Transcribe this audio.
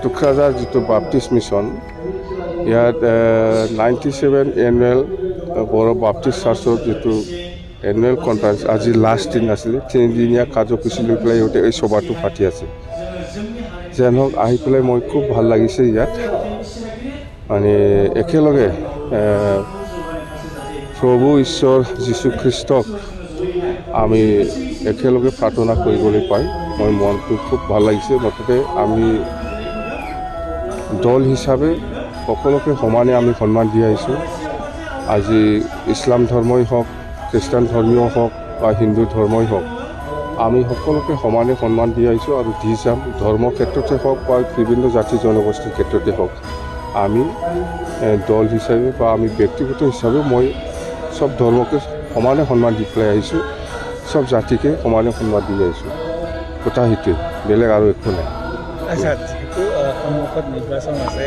টুক্ৰাঝাৰ যিটো বাপ্টিষ্ট মিছন ইয়াত 97 এনুৱেল বড়ো বাপ্টিষ্ট চাৰ্চৰ যিটো এনুৱেল কনফাৰেন্স আজি লাষ্ট দিন আছিলে, তিনিদিনীয়া কাৰ্যসূচী লৈ পেলাই সিহঁতে এই সভাটো পাতি আছে। যেন হওক আহি পেলাই মই খুব ভাল লাগিছে ইয়াত, মানে একেলগে প্ৰভু ঈশ্বৰ যীশুখ্ৰীষ্টক আমি একেলগে প্ৰাৰ্থনা কৰিবলৈ পাই মই মনটো খুব ভাল লাগিছে। মুঠতে আমি দল হিচাপে সকলোকে সমানে আমি সন্মান দি আহিছোঁ। আজি ইছলাম ধৰ্মই হওক, খ্ৰীষ্টান ধৰ্মীয় হওক বা হিন্দু ধৰ্মই হওক, আমি সকলোকে সমানে সন্মান দি আহিছোঁ আৰু দি যাম। ধৰ্মৰ ক্ষেত্ৰতে হওক বা বিভিন্ন জাতি জনগোষ্ঠীৰ ক্ষেত্ৰতে হওক, আমি দল হিচাপে বা আমি ব্যক্তিগত হিচাপে মই চব ধৰ্মকে সমানে সন্মান দি পেলাই আহিছোঁ, চব জাতিকে সমানে সন্মান দি আহিছোঁ। কথা সেইটোৱে, বেলেগ আৰু একো নাই। আচ্ছা, যিহেতু সন্মুখত নিৰ্বাচন আছে,